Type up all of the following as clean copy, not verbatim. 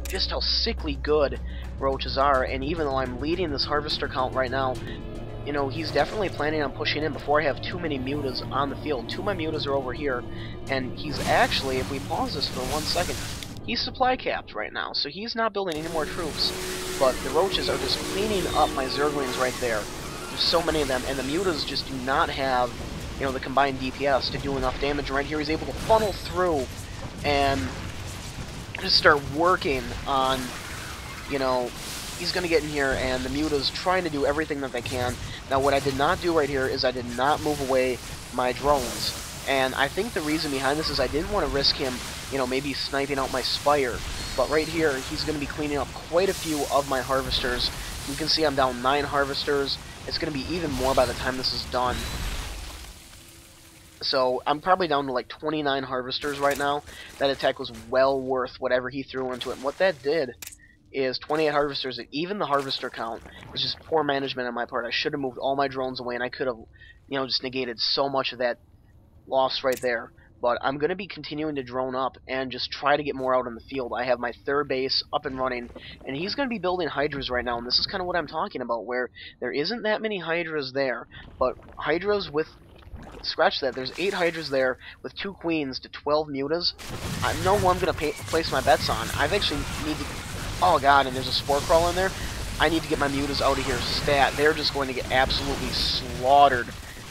just how sickly good roaches are, and even though I'm leading this harvester count right now, you know, he's definitely planning on pushing in before I have too many mutas on the field. 2 of my mutas are over here, and he's actually, if we pause this for 1 second, he's supply capped right now, so he's not building any more troops, but the roaches are just cleaning up my zerglings right there. There's so many of them, and the mutas just do not have, you know, the combined DPS to do enough damage. Right here he's able to funnel through and just start working on, you know, he's going to get in here, and the muta's trying to do everything that they can. Now, what I did not do right here is I did not move away my drones. And I think the reason behind this is I didn't want to risk him, you know, maybe sniping out my Spire. But right here, he's going to be cleaning up quite a few of my harvesters. You can see I'm down 9 harvesters. It's going to be even more by the time this is done. So I'm probably down to like 29 harvesters right now. That attack was well worth whatever he threw into it. And what that did is 28 harvesters, and even the harvester count was just poor management on my part. I should have moved all my drones away, and I could have, you know, just negated so much of that loss right there. But I'm going to be continuing to drone up and just try to get more out on the field. I have my 3rd base up and running, and he's going to be building hydras right now, and this is kind of what I'm talking about, where there isn't that many hydras there, but hydras with... Scratch that, there's 8 hydras there with 2 queens to 12 mutas. I know who I'm going to place my bets on. I've actually need to... Oh god, and there's a spore crawl in there. I need to get my mutas out of here stat. They're just going to get absolutely slaughtered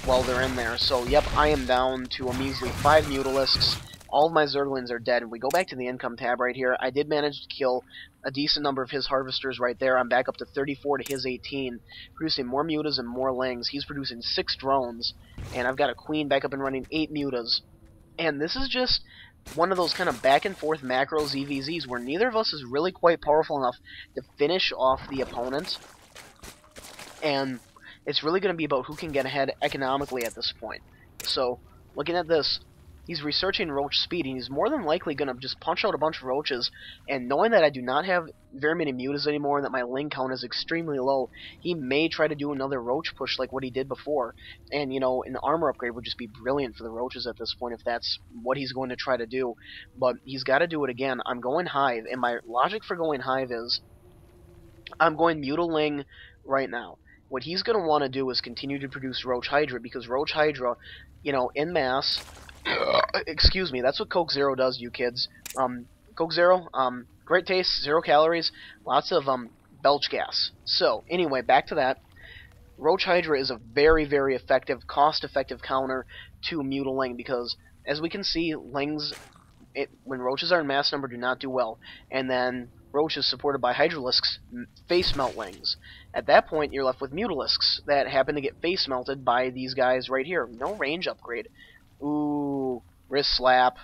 while they're in there. So, yep, I am down to a measly 5 mutalisks. All of my zerglings are dead. And we go back to the income tab right here. I did manage to kill a decent number of his harvesters right there. I'm back up to 34 to his 18, producing more mutas and more lings. He's producing 6 drones, and I've got a queen back up and running 8 mutas. And this is just one of those kind of back and forth macro ZvZs where neither of us is really quite powerful enough to finish off the opponent. And it's really going to be about who can get ahead economically at this point. So, looking at this, he's researching roach speed, and he's more than likely going to just punch out a bunch of roaches, and knowing that I do not have very many mutas anymore and that my ling count is extremely low, he may try to do another roach push like what he did before. And, you know, an armor upgrade would just be brilliant for the roaches at this point if that's what he's going to try to do. But he's got to do it again. I'm going Hive, and my logic for going Hive is I'm going Mutaling right now. What he's going to want to do is continue to produce Roach Hydra, because Roach Hydra, you know, en masse... excuse me, that's what Coke Zero does, you kids. Coke Zero, great taste, 0 calories, lots of belch gas. So, anyway, back to that. Roach Hydra is a very, very effective, cost-effective counter to Mutaling, because, as we can see, lings, when roaches are in mass number, do not do well. And then roaches supported by Hydralisks face melt lings. At that point, you're left with Mutalisks that happen to get face melted by these guys right here. No range upgrade. Ooh, wrist slap.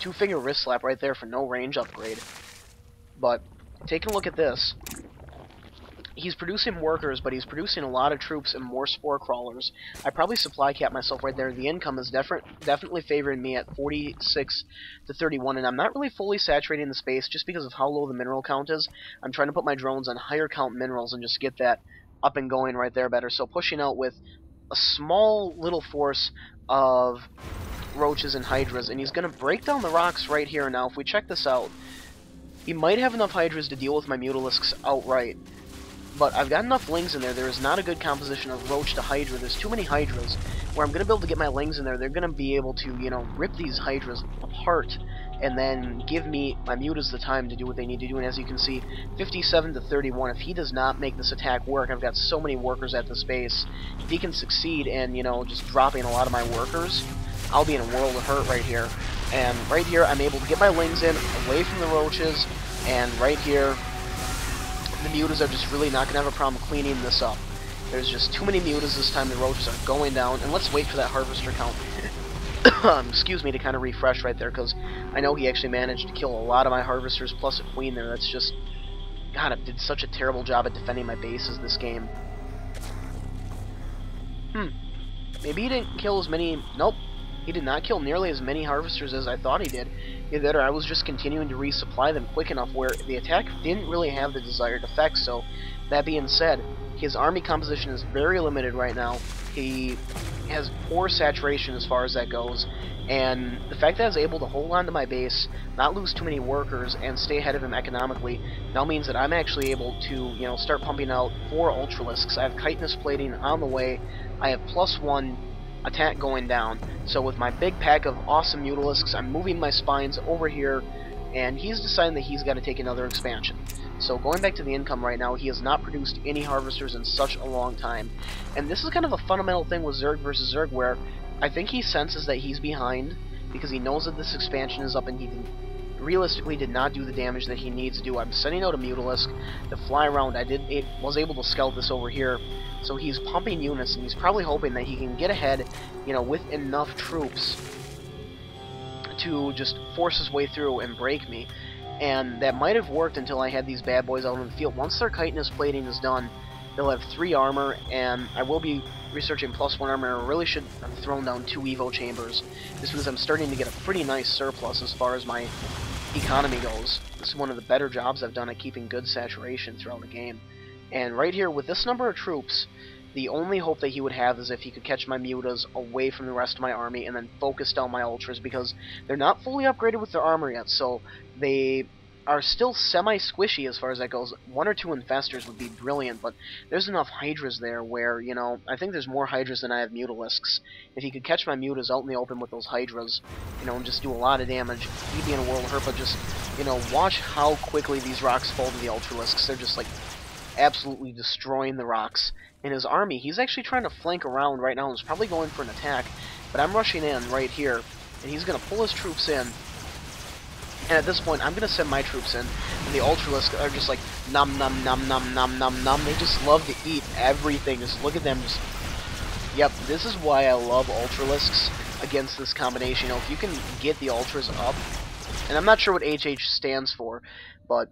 2-finger wrist slap right there for no range upgrade. But, taking a look at this, he's producing workers, but he's producing a lot of troops and more spore crawlers. I probably supply cap myself right there. The income is definitely favoring me at 46 to 31, and I'm not really fully saturating the space just because of how low the mineral count is. I'm trying to put my drones on higher count minerals and just get that up and going right there better. So pushing out with a small little force of roaches and hydras, and he's going to break down the rocks right here. Now, if we check this out, he might have enough hydras to deal with my mutalisks outright. But I've got enough lings in there. There is not a good composition of roach to hydra. There's too many hydras. Where I'm going to be able to get my lings in there, they're going to be able to, you know, rip these hydras apart and then give me, my mutas, the time to do what they need to do. And as you can see, 57 to 31. If he does not make this attack work, I've got so many workers at this base. If he can succeed in, you know, just dropping a lot of my workers, I'll be in a world of hurt right here. And right here, I'm able to get my lings in, away from the roaches, and right here, the mutas are just really not going to have a problem cleaning this up. There's just too many mutas this time. The roaches are going down, and let's wait for that harvester count. Excuse me, to kind of refresh right there, because I know he actually managed to kill a lot of my harvesters plus a queen there. That's just... God, I did such a terrible job at defending my bases this game. Maybe he didn't kill as many... Nope. He did not kill nearly as many harvesters as I thought he did. Either that or I was just continuing to resupply them quick enough where the attack didn't really have the desired effect. So, that being said, his army composition is very limited right now. He has poor saturation as far as that goes, and the fact that I was able to hold on to my base, not lose too many workers, and stay ahead of him economically now means that I'm actually able to, start pumping out 4 Ultralisks. I have chitinous plating on the way. I have +1 attack going down. So with my big pack of awesome Mutalisks, I'm moving my spines over here, and he's deciding that he's got to take another expansion. So going back to the income right now, he has not produced any harvesters in such a long time. And this is kind of a fundamental thing with Zerg versus Zerg, where I think he senses that he's behind, because he knows that this expansion is up and he realistically did not do the damage that he needs to do. I'm sending out a Mutalisk to fly around. Was able to scout this over here. So he's pumping units, and he's probably hoping that he can get ahead, with enough troops to just force his way through and break me. And that might have worked until I had these bad boys out in the field. Once their chitinous plating is done, they'll have 3 armor, and I will be researching +1 armor. I really should have thrown down 2 Evo chambers. This means I'm starting to get a pretty nice surplus as far as my economy goes. This is one of the better jobs I've done at keeping good saturation throughout the game. And right here, with this number of troops, the only hope that he would have is if he could catch my mutas away from the rest of my army and then focus down my ultras, because they're not fully upgraded with their armor yet, so they are still semi-squishy as far as that goes. 1 or 2 infestors would be brilliant, but there's enough hydras there where, I think there's more hydras than I have mutalisks. If he could catch my mutas out in the open with those hydras, and just do a lot of damage, he'd be in a world of hurt. But just, watch how quickly these rocks fall to the ultralisks. They're just, like, absolutely destroying the rocks. In his army, he's actually trying to flank around right now and is probably going for an attack, but I'm rushing in right here, and he's going to pull his troops in. And at this point, I'm going to send my troops in, and the Ultralisks are just like, nom nom nom nom nom nom nom. They just love to eat everything. Just look at them. Just, yep, this is why I love Ultralisks against this combination. If you can get the Ultras up, and I'm not sure what HH stands for, but,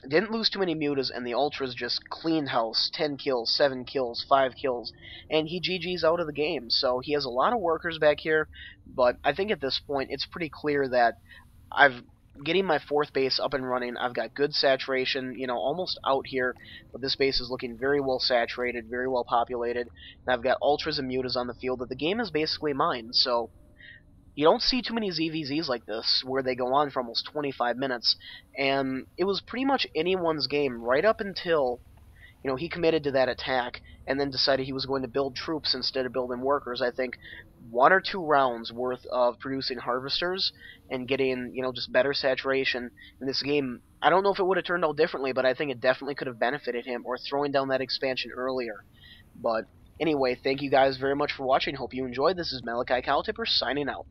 didn't lose too many mutas, and the Ultras just cleaned house. 10 kills, 7 kills, 5 kills, and he GG's out of the game. So he has a lot of workers back here, but I think at this point it's pretty clear that I've getting my 4th base up and running. I've got good saturation, almost out here, but this base is looking very well saturated, very well populated, and I've got Ultras and mutas on the field that the game is basically mine. So you don't see too many ZvZs like this, where they go on for almost 25 minutes, and it was pretty much anyone's game right up until, he committed to that attack, and then decided he was going to build troops instead of building workers. I think 1 or 2 rounds worth of producing harvesters and getting, just better saturation in this game. I don't know if it would have turned out differently, but I think it definitely could have benefited him, or throwing down that expansion earlier. But anyway, thank you guys very much for watching. Hope you enjoyed. This is Malikicowtipper signing out.